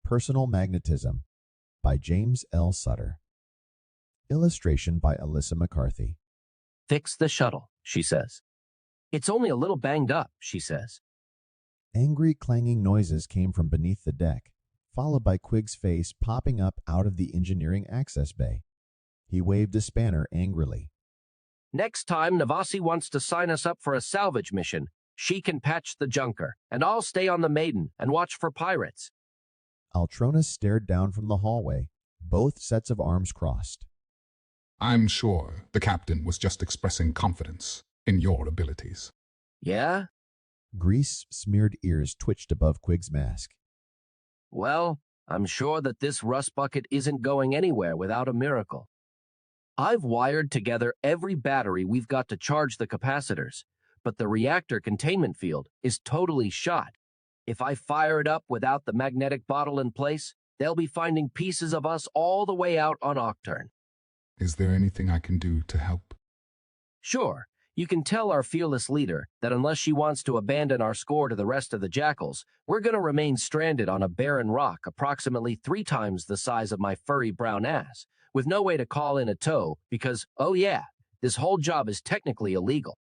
Personal Magnetism by James L. Sutter. Illustration by Alyssa McCarthy. Fix the shuttle, she says. It's only a little banged up, she says. Angry clanging noises came from beneath the deck, followed by Quig's face popping up out of the engineering access bay. He waved a spanner angrily. Next time Navasi wants to sign us up for a salvage mission, she can patch the junker, and I'll stay on the Maiden and watch for pirates. Altronus stared down from the hallway, both sets of arms crossed. I'm sure the captain was just expressing confidence in your abilities. Yeah? Grease-smeared ears twitched above Quig's mask. Well, I'm sure that this rust bucket isn't going anywhere without a miracle. I've wired together every battery we've got to charge the capacitors, but the reactor containment field is totally shot. If I fire it up without the magnetic bottle in place, they'll be finding pieces of us all the way out on Octurn. Is there anything I can do to help? Sure, you can tell our fearless leader that unless she wants to abandon our score to the rest of the jackals, we're going to remain stranded on a barren rock approximately 3 times the size of my furry brown ass, with no way to call in a tow because, oh yeah, this whole job is technically illegal.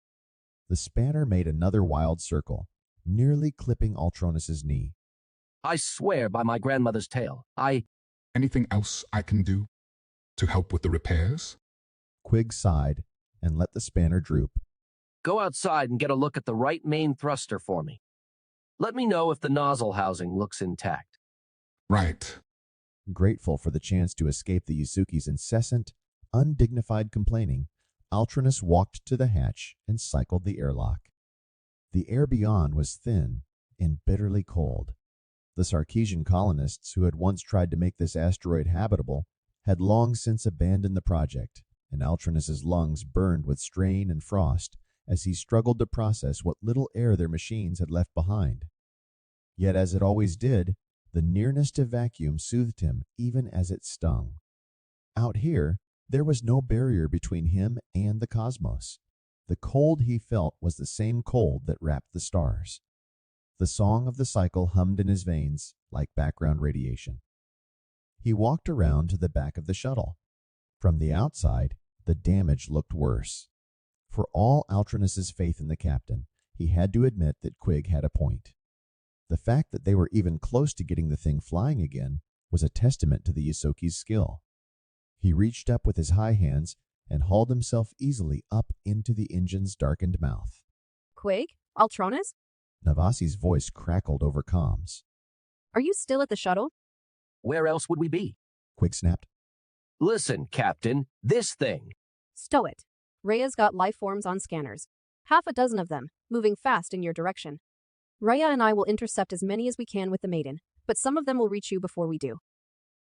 The spanner made another wild circle, nearly clipping Altronus's knee. I swear by my grandmother's tail, Anything else I can do to help with the repairs? Quig sighed and let the spanner droop. Go outside and get a look at the right main thruster for me. Let me know if the nozzle housing looks intact. Right. Grateful for the chance to escape the Yusuki's incessant, undignified complaining, Altronus walked to the hatch and cycled the airlock. The air beyond was thin and bitterly cold. The Sarkeesian colonists who had once tried to make this asteroid habitable had long since abandoned the project, and Altronus's lungs burned with strain and frost as he struggled to process what little air their machines had left behind. Yet, as it always did, the nearness to vacuum soothed him even as it stung. Out here, there was no barrier between him and the cosmos. The cold he felt was the same cold that wrapped the stars. The song of the cycle hummed in his veins like background radiation. He walked around to the back of the shuttle. From the outside, the damage looked worse. For all Altronus's faith in the captain, he had to admit that Quig had a point. The fact that they were even close to getting the thing flying again was a testament to the Yusoki's skill. He reached up with his high hands and hauled himself easily up into the engine's darkened mouth. Quig? Altronus? Navasi's voice crackled over comms. Are you still at the shuttle? Where else would we be? Quig snapped. Listen, Captain, this thing. Stow it. Rhea's got life forms on scanners. 6 of them, moving fast in your direction. Rhea and I will intercept as many as we can with the Maiden, but some of them will reach you before we do.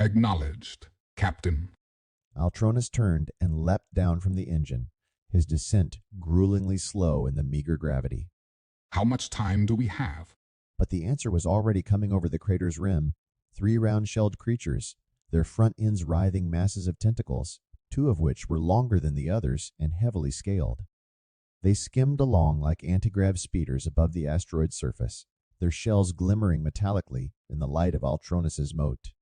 Acknowledged, Captain. Altronus turned and leapt down from the engine, his descent gruelingly slow in the meager gravity. How much time do we have? But the answer was already coming over the crater's rim. 3 round-shelled creatures, their front ends writhing masses of tentacles, 2 of which were longer than the others and heavily scaled. They skimmed along like antigrav speeders above the asteroid's surface, their shells glimmering metallically in the light of Altronus's moat.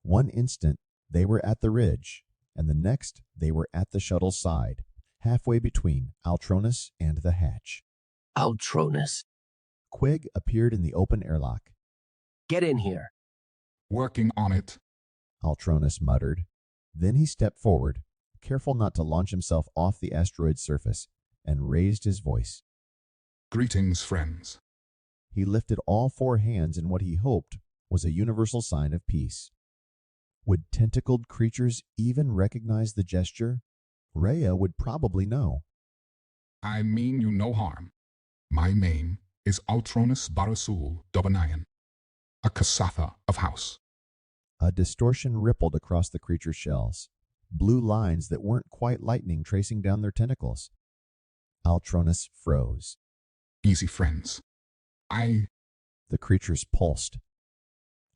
One instant, they were at the ridge, and the next, they were at the shuttle's side, halfway between Altronus and the hatch. Altronus. Quig appeared in the open airlock. Get in here. Working on it. Altronus muttered. Then he stepped forward, careful not to launch himself off the asteroid's surface, and raised his voice. Greetings, friends. He lifted all 4 hands in what he hoped was a universal sign of peace. Would tentacled creatures even recognize the gesture? Rhea would probably know. I mean you no harm. My name is Altronus Barasul Dobanayan, a kasatha of house. A distortion rippled across the creature's shells, blue lines that weren't quite lightning tracing down their tentacles. Altronus froze. Easy, friends. The creatures pulsed.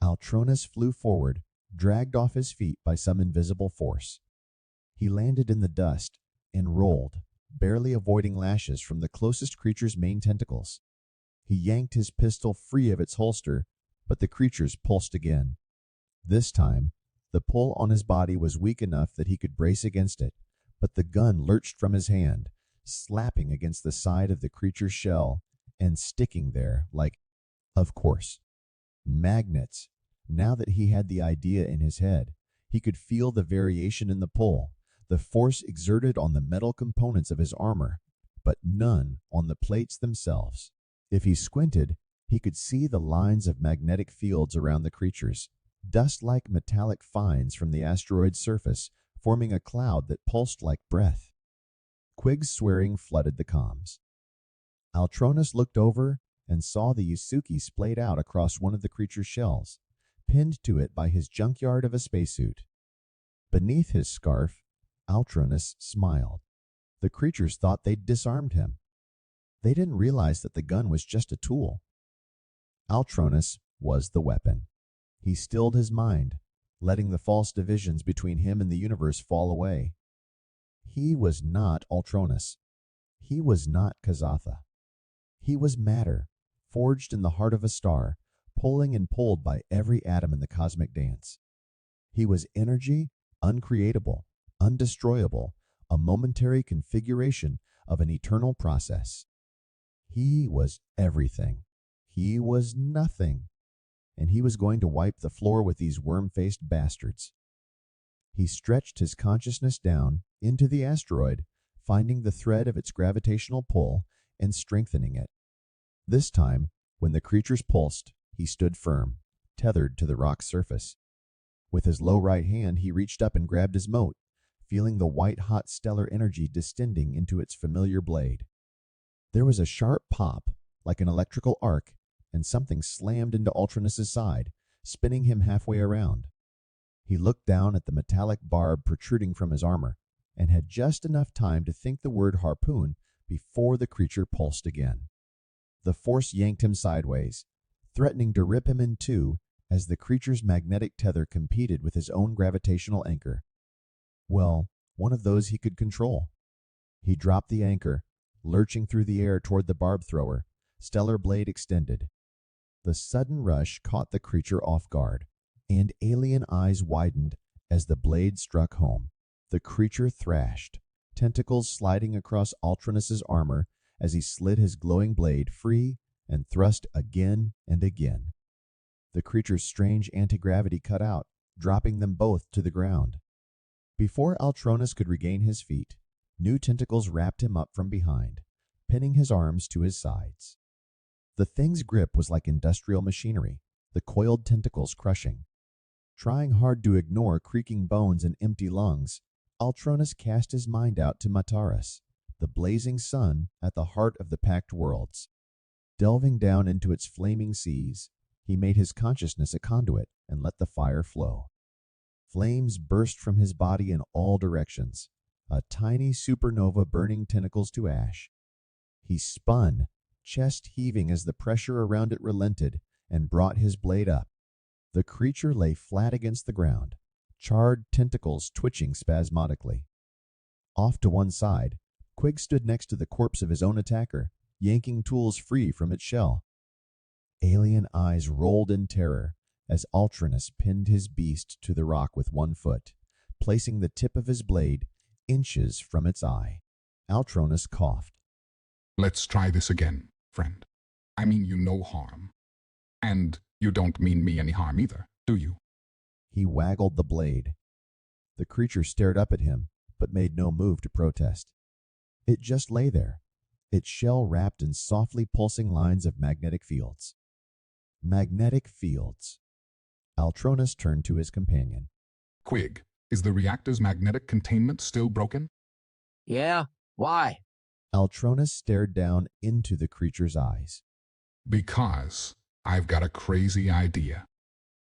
Altronus flew forward, dragged off his feet by some invisible force. He landed in the dust and rolled, barely avoiding lashes from the closest creature's main tentacles. He yanked his pistol free of its holster, but the creatures pulsed again, This time, the pull on his body was weak enough that he could brace against it, but the gun lurched from his hand, slapping against the side of the creature's shell and sticking there like, of course, magnets. Now that he had the idea in his head, he could feel the variation in the pull, the force exerted on the metal components of his armor, but none on the plates themselves. If he squinted, he could see the lines of magnetic fields around the creatures, dust-like metallic fines from the asteroid's surface, forming a cloud that pulsed like breath. Quig's swearing flooded the comms. Altronus looked over and saw the Yusuke splayed out across one of the creature's shells, pinned to it by his junkyard of a spacesuit. Beneath his scarf, Altronus smiled. The creatures thought they'd disarmed him. They didn't realize that the gun was just a tool. Altronus was the weapon. He stilled his mind, letting the false divisions between him and the universe fall away. He was not Altronus. He was not kasatha. He was matter, forged in the heart of a star, pulling and pulled by every atom in the cosmic dance. He was energy, uncreatable, undestroyable, a momentary configuration of an eternal process. He was everything. He was nothing. And he was going to wipe the floor with these worm-faced bastards. He stretched his consciousness down into the asteroid, finding the thread of its gravitational pull and strengthening it. This time, when the creatures pulsed, he stood firm, tethered to the rock's surface. With his low right hand, he reached up and grabbed his mote, feeling the white-hot stellar energy distending into its familiar blade. There was a sharp pop, like an electrical arc, and something slammed into Altronus' side, spinning him halfway around. He looked down at the metallic barb protruding from his armor, and had just enough time to think the word harpoon before the creature pulsed again. The force yanked him sideways, threatening to rip him in two as the creature's magnetic tether competed with his own gravitational anchor. Well, one of those he could control. He dropped the anchor, lurching through the air toward the barb thrower, stellar blade extended. The sudden rush caught the creature off guard, and alien eyes widened as the blade struck home. The creature thrashed, tentacles sliding across Altronus' armor as he slid his glowing blade free and thrust again and again. The creature's strange anti-gravity cut out, dropping them both to the ground. Before Altronus could regain his feet, new tentacles wrapped him up from behind, pinning his arms to his sides. The thing's grip was like industrial machinery, the coiled tentacles crushing. Trying hard to ignore creaking bones and empty lungs, Altronus cast his mind out to Mataris, the blazing sun at the heart of the packed worlds. Delving down into its flaming seas, he made his consciousness a conduit and let the fire flow. Flames burst from his body in all directions, a tiny supernova burning tentacles to ash. He spun, chest heaving as the pressure around it relented and brought his blade up. The creature lay flat against the ground, charred tentacles twitching spasmodically. Off to one side, Quig stood next to the corpse of his own attacker, yanking tools free from its shell. Alien eyes rolled in terror as Altronus pinned his beast to the rock with one foot, placing the tip of his blade inches from its eye. Altronus coughed. Let's try this again, friend. I mean you no harm. And you don't mean me any harm either, do you? He waggled the blade. The creature stared up at him, but made no move to protest. It just lay there, its shell wrapped in softly pulsing lines of magnetic fields. Magnetic fields. Altronus turned to his companion. Quig, is the reactor's magnetic containment still broken? Yeah? Why? Altronus stared down into the creature's eyes. Because I've got a crazy idea.